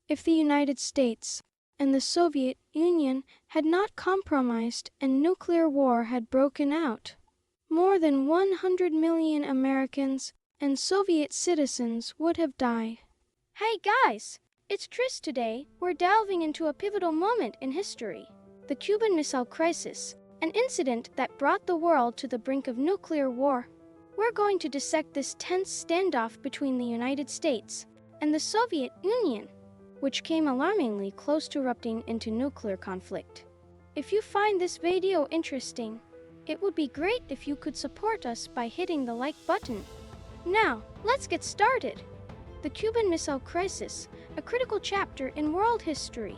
If the United States and the Soviet Union had not compromised and nuclear war had broken out, more than 100 million Americans and Soviet citizens would have died. Hey guys, it's Tris today. We're delving into a pivotal moment in history, the Cuban Missile Crisis, an incident that brought the world to the brink of nuclear war. We're going to dissect this tense standoff between the United States and the Soviet Union, which came alarmingly close to erupting into nuclear conflict. If you find this video interesting, it would be great if you could support us by hitting the like button. Now, let's get started. The Cuban Missile Crisis, a critical chapter in world history,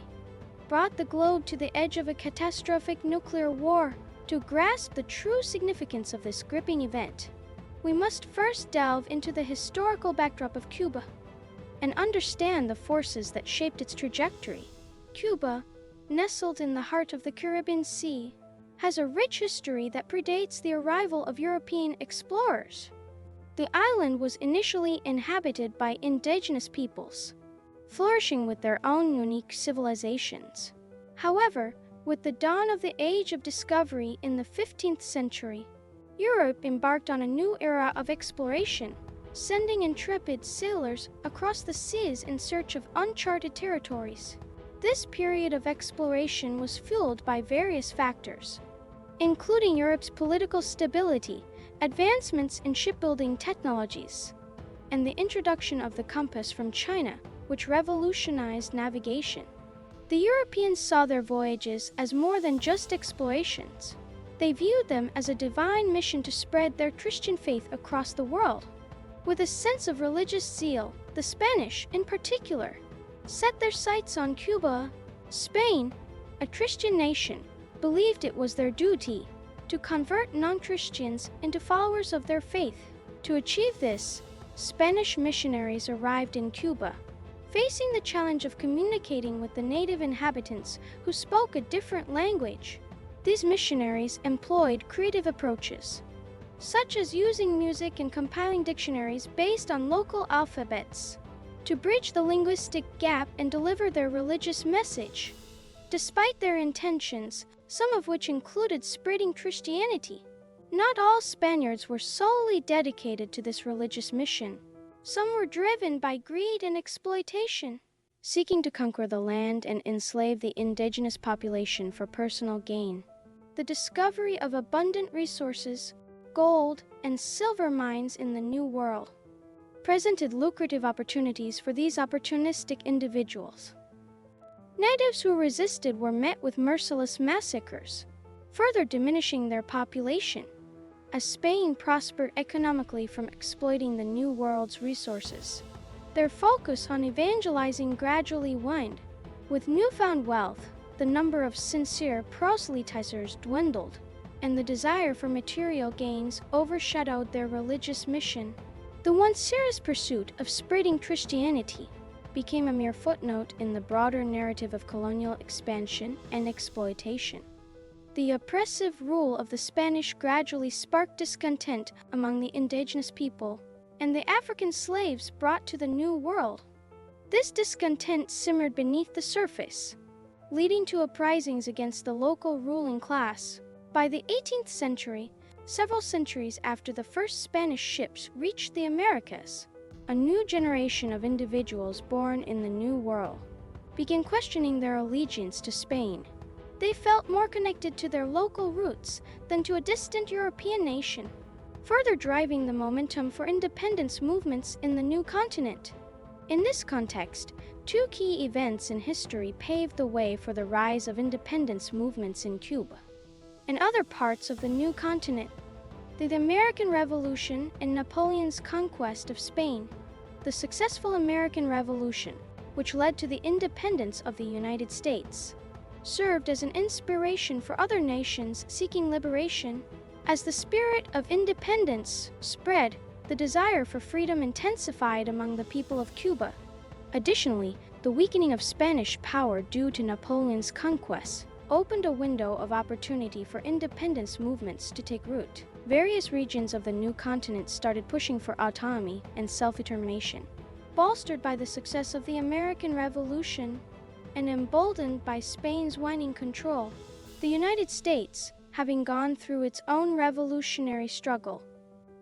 brought the globe to the edge of a catastrophic nuclear war. To grasp the true significance of this gripping event, we must first delve into the historical backdrop of Cuba and understand the forces that shaped its trajectory. Cuba, nestled in the heart of the Caribbean Sea, has a rich history that predates the arrival of European explorers. The island was initially inhabited by indigenous peoples, flourishing with their own unique civilizations. However, with the dawn of the Age of Discovery in the 15th century, Europe embarked on a new era of exploration, sending intrepid sailors across the seas in search of uncharted territories. This period of exploration was fueled by various factors, including Europe's political stability, advancements in shipbuilding technologies, and the introduction of the compass from China, which revolutionized navigation. The Europeans saw their voyages as more than just explorations. They viewed them as a divine mission to spread their Christian faith across the world. With a sense of religious zeal, the Spanish, in particular, set their sights on Cuba. Spain, a Christian nation, believed it was their duty to convert non-Christians into followers of their faith. To achieve this, Spanish missionaries arrived in Cuba, facing the challenge of communicating with the native inhabitants who spoke a different language. These missionaries employed creative approaches, such as using music and compiling dictionaries based on local alphabets, to bridge the linguistic gap and deliver their religious message. Despite their intentions, some of which included spreading Christianity, not all Spaniards were solely dedicated to this religious mission. Some were driven by greed and exploitation, seeking to conquer the land and enslave the indigenous population for personal gain. The discovery of abundant resources, gold and silver mines in the New World, presented lucrative opportunities for these opportunistic individuals. Natives who resisted were met with merciless massacres, further diminishing their population. As Spain prospered economically from exploiting the New World's resources, their focus on evangelizing gradually waned. With newfound wealth, the number of sincere proselytizers dwindled, and the desire for material gains overshadowed their religious mission. The once serious pursuit of spreading Christianity became a mere footnote in the broader narrative of colonial expansion and exploitation. The oppressive rule of the Spanish gradually sparked discontent among the indigenous people and the African slaves brought to the New World. This discontent simmered beneath the surface, leading to uprisings against the local ruling class. By the 18th century, several centuries after the first Spanish ships reached the Americas, a new generation of individuals born in the New World began questioning their allegiance to Spain. They felt more connected to their local roots than to a distant European nation, further driving the momentum for independence movements in the new continent. In this context, two key events in history paved the way for the rise of independence movements in Cuba and other parts of the new continent: the American Revolution and Napoleon's conquest of Spain. The successful American Revolution, which led to the independence of the United States, served as an inspiration for other nations seeking liberation. As the spirit of independence spread, the desire for freedom intensified among the people of Cuba. Additionally, the weakening of Spanish power due to Napoleon's conquests opened a window of opportunity for independence movements to take root. Various regions of the new continent started pushing for autonomy and self-determination. Bolstered by the success of the American Revolution and emboldened by Spain's waning control, the United States, having gone through its own revolutionary struggle,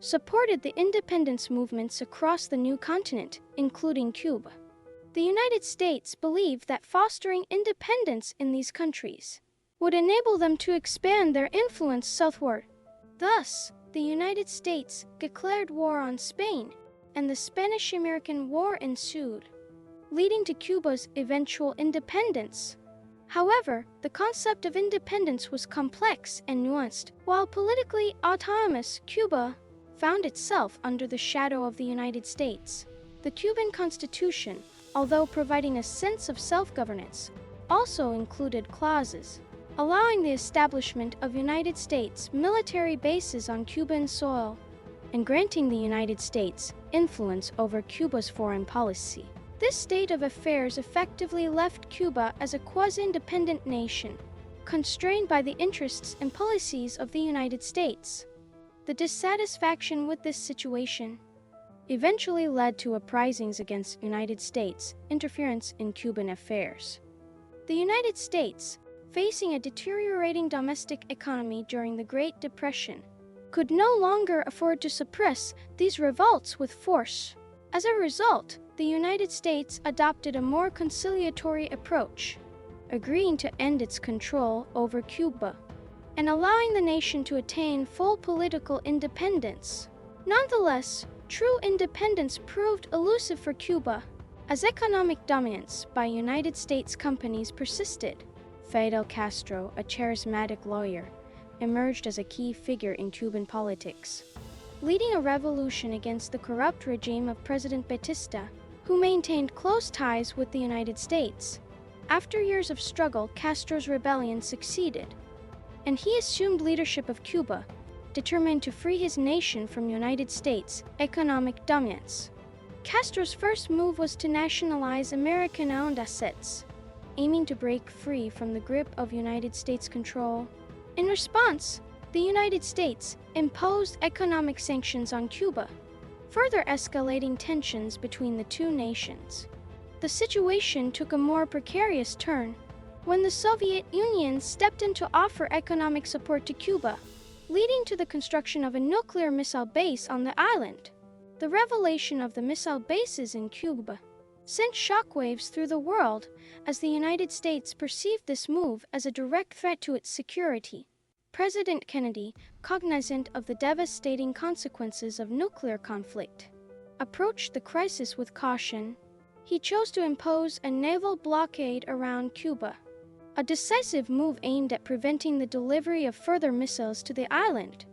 supported the independence movements across the new continent, including Cuba. The United States believed that fostering independence in these countries would enable them to expand their influence southward. Thus, the United States declared war on Spain, and the Spanish-American War ensued, leading to Cuba's eventual independence. However, the concept of independence was complex and nuanced. While politically autonomous, Cuba found itself under the shadow of the United States. The Cuban Constitution, although providing a sense of self-governance, also included clauses allowing the establishment of United States military bases on Cuban soil and granting the United States influence over Cuba's foreign policy. This state of affairs effectively left Cuba as a quasi-independent nation, constrained by the interests and policies of the United States. The dissatisfaction with this situation eventually led to uprisings against United States interference in Cuban affairs. The United States, facing a deteriorating domestic economy during the Great Depression, could no longer afford to suppress these revolts with force. As a result, the United States adopted a more conciliatory approach, agreeing to end its control over Cuba and allowing the nation to attain full political independence. Nonetheless, true independence proved elusive for Cuba, as economic dominance by United States companies persisted. Fidel Castro, a charismatic lawyer, emerged as a key figure in Cuban politics, leading a revolution against the corrupt regime of President Batista, who maintained close ties with the United States. After years of struggle, Castro's rebellion succeeded, and he assumed leadership of Cuba, determined to free his nation from United States economic dominance. Castro's first move was to nationalize American-owned assets, aiming to break free from the grip of United States control. In response, the United States imposed economic sanctions on Cuba, further escalating tensions between the two nations. The situation took a more precarious turn when the Soviet Union stepped in to offer economic support to Cuba, leading to the construction of a nuclear missile base on the island. The revelation of the missile bases in Cuba sent shockwaves through the world as the United States perceived this move as a direct threat to its security. President Kennedy, cognizant of the devastating consequences of nuclear conflict, approached the crisis with caution. He chose to impose a naval blockade around Cuba, a decisive move aimed at preventing the delivery of further missiles to the island.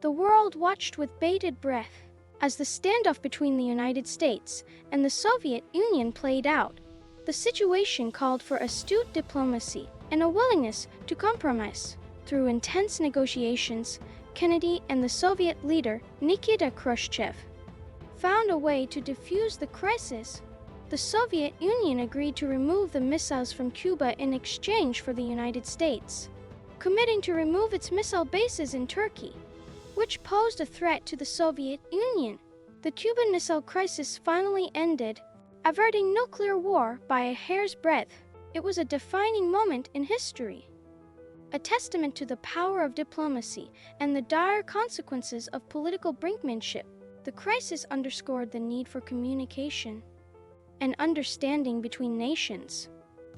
The world watched with bated breath as the standoff between the United States and the Soviet Union played out. The situation called for astute diplomacy and a willingness to compromise. Through intense negotiations, Kennedy and the Soviet leader, Nikita Khrushchev, found a way to defuse the crisis. The Soviet Union agreed to remove the missiles from Cuba in exchange for the United States, committing to remove its missile bases in Turkey, which posed a threat to the Soviet Union. The Cuban Missile Crisis finally ended, averting nuclear war by a hair's breadth. It was a defining moment in history, a testament to the power of diplomacy and the dire consequences of political brinkmanship. The crisis underscored the need for communication and understanding between nations,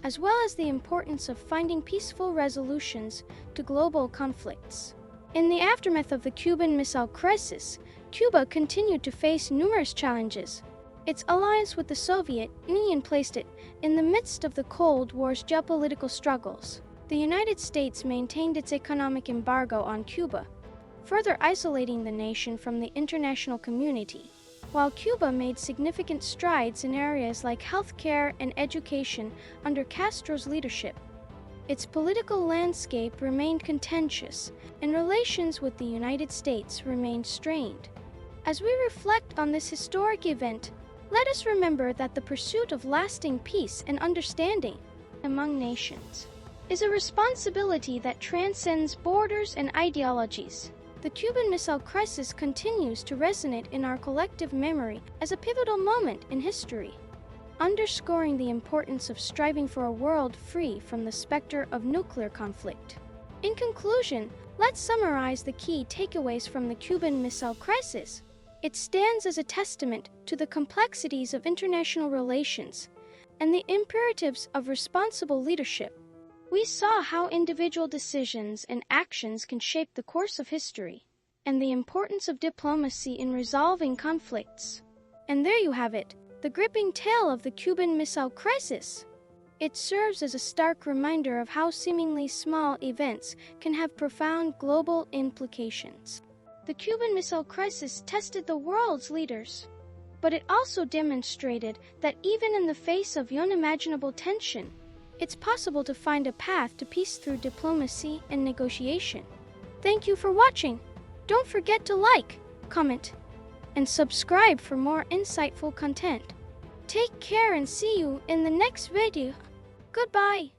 as well as the importance of finding peaceful resolutions to global conflicts. In the aftermath of the Cuban Missile Crisis, Cuba continued to face numerous challenges. Its alliance with the Soviet Union placed it in the midst of the Cold War's geopolitical struggles. The United States maintained its economic embargo on Cuba, further isolating the nation from the international community. While Cuba made significant strides in areas like healthcare and education under Castro's leadership, its political landscape remained contentious, and relations with the United States remained strained. As we reflect on this historic event, let us remember that the pursuit of lasting peace and understanding among nations is a responsibility that transcends borders and ideologies. The Cuban Missile Crisis continues to resonate in our collective memory as a pivotal moment in history, underscoring the importance of striving for a world free from the specter of nuclear conflict. In conclusion, let's summarize the key takeaways from the Cuban Missile Crisis. It stands as a testament to the complexities of international relations and the imperatives of responsible leadership. We saw how individual decisions and actions can shape the course of history, and the importance of diplomacy in resolving conflicts. And there you have it, the gripping tale of the Cuban Missile Crisis. It serves as a stark reminder of how seemingly small events can have profound global implications. The Cuban Missile Crisis tested the world's leaders, but it also demonstrated that even in the face of unimaginable tension, it's possible to find a path to peace through diplomacy and negotiation. Thank you for watching. Don't forget to like, comment, and subscribe for more insightful content. Take care and see you in the next video. Goodbye.